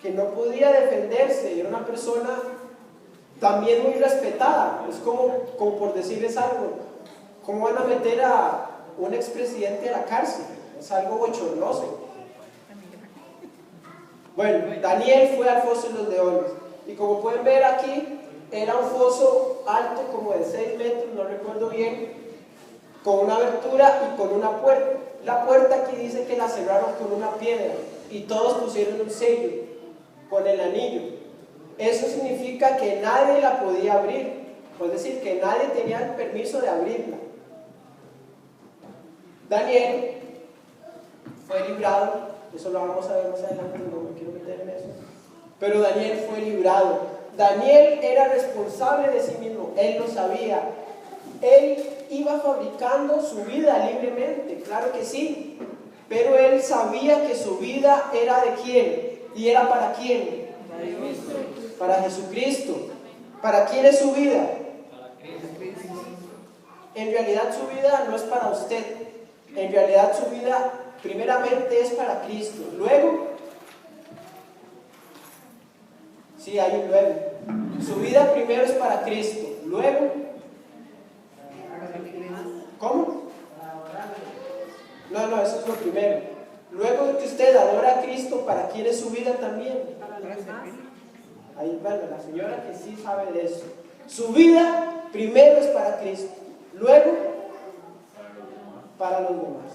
que no podía defenderse, era una persona también muy respetada. Es como por decirles algo, ¿cómo van a meter a un expresidente a la cárcel? Es algo bochornoso. Bueno, Daniel fue al foso de los leones, y como pueden ver aquí, era un foso alto como de 6 metros, no recuerdo bien, con una abertura y con una puerta. La puerta aquí dice que la cerraron con una piedra, y todos pusieron un sello con el anillo. Eso significa que nadie la podía abrir, es decir, que nadie tenía el permiso de abrirla. Daniel fue librado, eso lo vamos a ver más adelante, no me quiero meter en eso, pero Daniel fue librado. Daniel era responsable de sí mismo, él lo sabía, él iba fabricando su vida libremente, claro que sí, pero él sabía que su vida era de quién, y era para quién, para Jesucristo. ¿Para quién es su vida? En realidad su vida no es para usted, en realidad su vida primeramente es para Cristo, luego, sí, hay un luego, su vida primero es para Cristo, luego, ¿cómo? No, eso es lo primero. Luego de que usted adora a Cristo, ¿para quién es su vida también? Ahí, bueno, la señora que sí sabe de eso. Su vida primero es para Cristo, luego para los demás.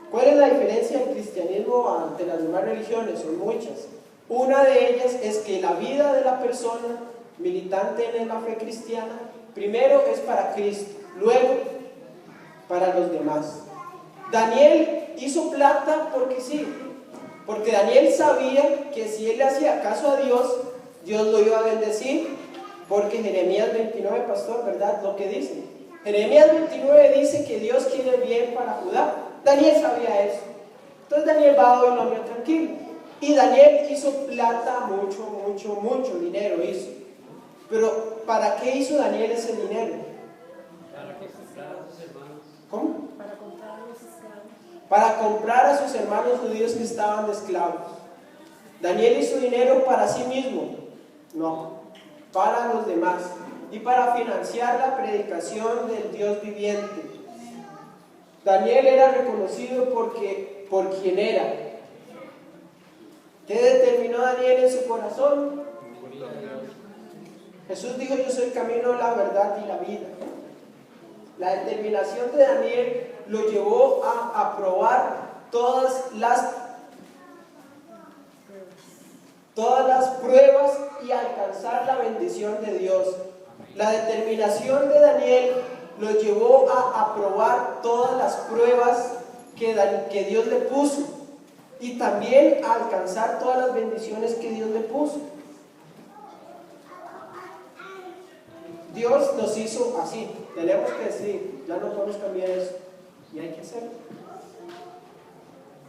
¿Cuál es la diferencia del cristianismo ante las demás religiones? Son muchas. Una de ellas es que la vida de la persona militante en la fe cristiana primero es para Cristo, luego para los demás. Daniel hizo plata porque sí, porque Daniel sabía que si él le hacía caso a Dios, Dios lo iba a bendecir, porque Jeremías 29, pastor, ¿verdad? Lo que dice. Jeremías 29 dice que Dios quiere bien para Judá. Daniel sabía eso. Entonces Daniel va a Babilonia tranquilo. Y Daniel hizo plata, mucho dinero hizo. Pero ¿para qué hizo Daniel ese dinero? ¿Cómo? Para comprar a sus hermanos judíos que estaban de esclavos. Daniel hizo dinero para sí mismo, no, para los demás, y para financiar la predicación del Dios viviente. Daniel era reconocido por quien era. ¿Qué determinó Daniel en su corazón? Jesús dijo: yo soy el camino, la verdad y la vida. La determinación de Daniel lo llevó a aprobar todas las pruebas y alcanzar la bendición de Dios. La determinación de Daniel lo llevó a aprobar todas las pruebas que Dios le puso, y también a alcanzar todas las bendiciones que Dios le puso. Dios nos hizo así, tenemos que decir, ya no podemos cambiar eso, y hay que hacerlo.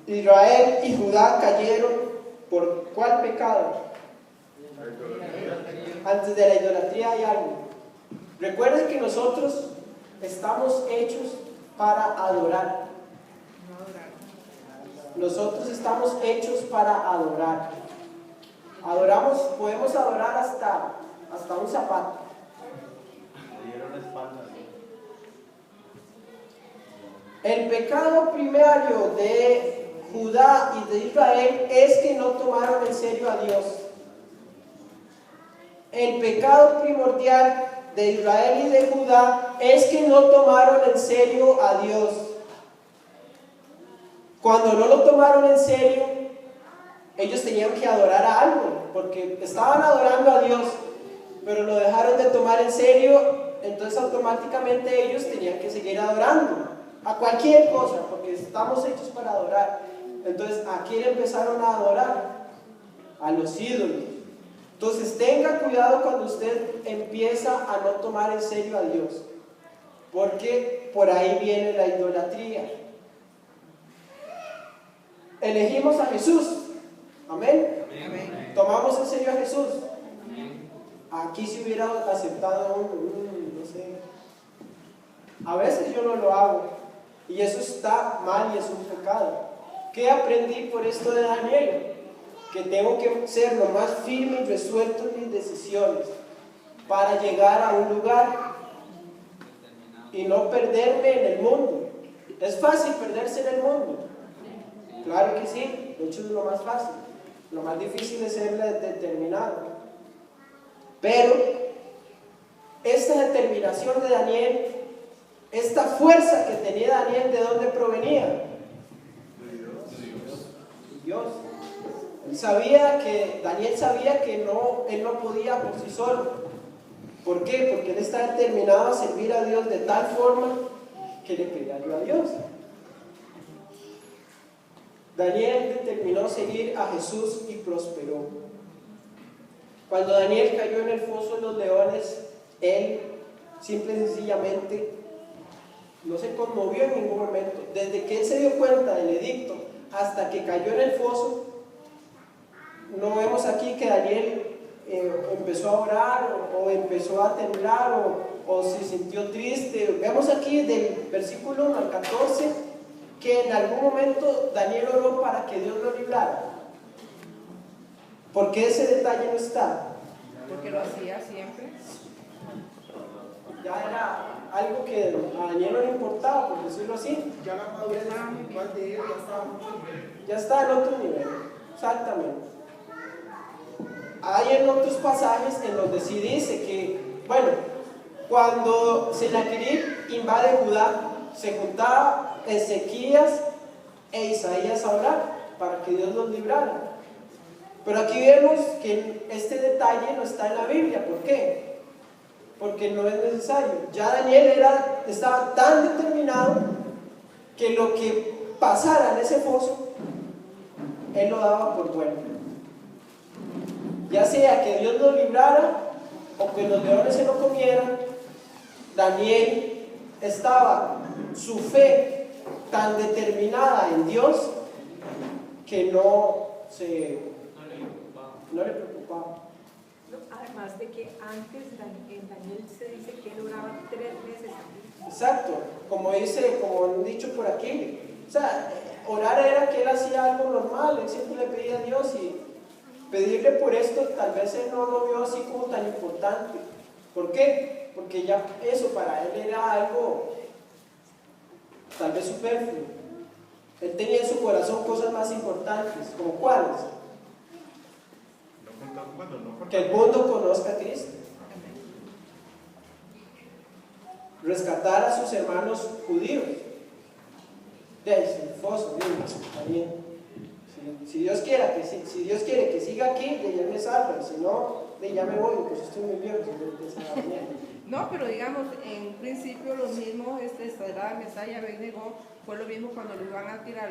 Israel y Judá cayeron ¿por cuál pecado? Antes de la idolatría hay algo. Recuerden que nosotros estamos hechos para adorar. Nosotros estamos hechos para adorar. Adoramos, podemos adorar hasta un zapato. Le dieron la espalda. El pecado primario de Judá y de Israel es que no tomaron en serio a Dios. El pecado primordial de Israel y de Judá es que no tomaron en serio a Dios. Cuando no lo tomaron en serio, ellos tenían que adorar a algo, porque estaban adorando a Dios, pero lo dejaron de tomar en serio, entonces automáticamente ellos tenían que seguir adorando a cualquier cosa, porque estamos hechos para adorar. Entonces, ¿a quién empezaron a adorar? A los ídolos. Entonces, tenga cuidado cuando usted empieza a no tomar en serio a Dios, porque por ahí viene la idolatría. Elegimos a Jesús. Amén. Amén. Tomamos en serio a Jesús. Aquí si hubiera aceptado no sé. A veces yo no lo hago y eso está mal y es un pecado. ¿Qué aprendí por esto de Daniel? Que tengo que ser lo más firme y resuelto en mis decisiones para llegar a un lugar y no perderme en el mundo. ¿Es fácil perderse en el mundo? Claro que sí, de hecho es lo más fácil. Lo más difícil es ser determinado. Pero esta determinación de Daniel, esta fuerza que tenía Daniel, ¿de dónde provenía? De Dios. Daniel sabía que él no podía por sí solo. ¿Por qué? Porque él está determinado a servir a Dios de tal forma que le pedía ayuda a Dios. Daniel determinó seguir a Jesús y prosperó. Cuando Daniel cayó en el foso de los leones, él simple y sencillamente no se conmovió en ningún momento. Desde que él se dio cuenta del edicto hasta que cayó en el foso, no vemos aquí que Daniel empezó a orar o empezó a temblar o se sintió triste. Vemos aquí del versículo 1 al 14 que en algún momento Daniel oró para que Dios lo librara. ¿Por qué ese detalle no está? Porque lo hacía siempre. Ya era algo que a Daniel no le importaba, por decirlo así. Ya la madurez espiritual de él ya estaba en otro nivel. Ya está en otro nivel, exactamente. Hay en otros pasajes en donde sí dice que, bueno, cuando Senaquerib invade Judá, se juntaba Ezequías e Isaías a orar para que Dios los librara. Pero aquí vemos que este detalle no está en la Biblia. ¿Por qué? Porque no es necesario. Ya Daniel estaba tan determinado que lo que pasara en ese foso, él lo daba por bueno. Ya sea que Dios lo librara o que los leones se lo comieran, Daniel estaba su fe tan determinada en Dios que no le preocupaba. Además de que antes en Daniel se dice que él oraba 3 veces al día. Exacto, como han dicho por aquí. O sea, orar era que él hacía algo normal, él siempre le pedía a Dios y pedirle por esto tal vez él no lo vio así como tan importante. ¿Por qué? Porque ya eso para él era algo tal vez superfluo. Él tenía en su corazón cosas más importantes, ¿como cuáles? Que el mundo conozca a Cristo, rescatar a sus hermanos judíos. El foso, está bien. Si Dios quiere que siga aquí, de ya me salva, si no, de ya me voy, pues estoy muy viejo. No, pero digamos, en principio lo mismo, Sadrach, Mesach y Abednego fue lo mismo cuando lo iban a tirar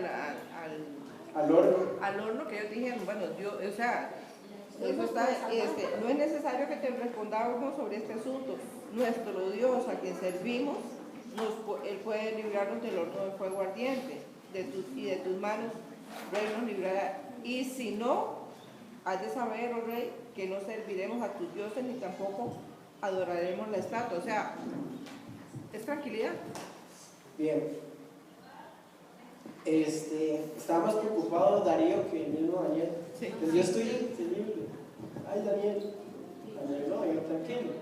al horno. Al horno, que ellos dijeron, bueno, Dios, o sea, eso está, no es necesario que te respondamos sobre este asunto. Nuestro Dios, a quien servimos, Él puede librarnos del horno de fuego ardiente, y de tus manos, Rey, nos librará. Y si no, has de saber, oh Rey, que no serviremos a tus dioses ni tampoco adoraremos la estatua. O sea, es tranquilidad. Bien. Estaba más preocupado Darío que el mismo Daniel. Sí. Pues yo estoy libre. Ay, Daniel. No, yo tranquilo.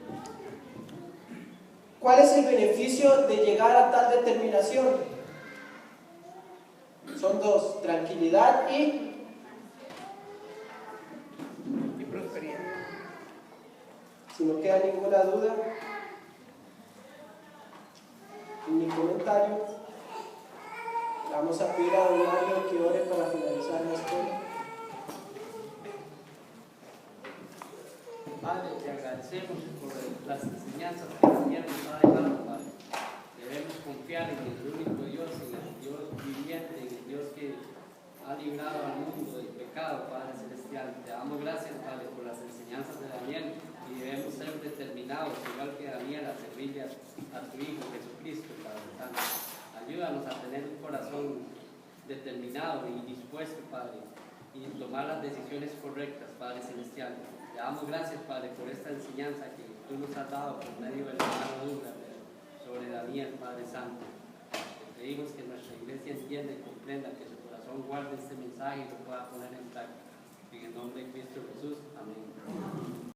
¿Cuál es el beneficio de llegar a tal determinación? Son dos: tranquilidad y prosperidad. si no queda ninguna duda, mi comentario. Vamos a pedir a don Mario que ore para finalizar la escuela. Padre, te agradecemos por las enseñanzas que Daniel nos ha dejado, Padre. Debemos confiar en el único Dios, en el Dios viviente, en el Dios que ha librado al mundo del pecado, Padre Celestial. Te damos gracias, Padre, por las enseñanzas de Daniel y debemos ser determinados, igual que Daniel, a servirle a tu Hijo Jesucristo, Padre Santo. Ayúdanos a tener un corazón determinado y dispuesto, Padre, y tomar las decisiones correctas, Padre Celestial. Te damos gracias, Padre, por esta enseñanza que tú nos has dado por medio del hermano Douglas sobre Daniel, Padre Santo. Te pedimos que nuestra iglesia entienda y comprenda, que su corazón guarde este mensaje y lo pueda poner en práctica. En el nombre de Cristo Jesús. Amén.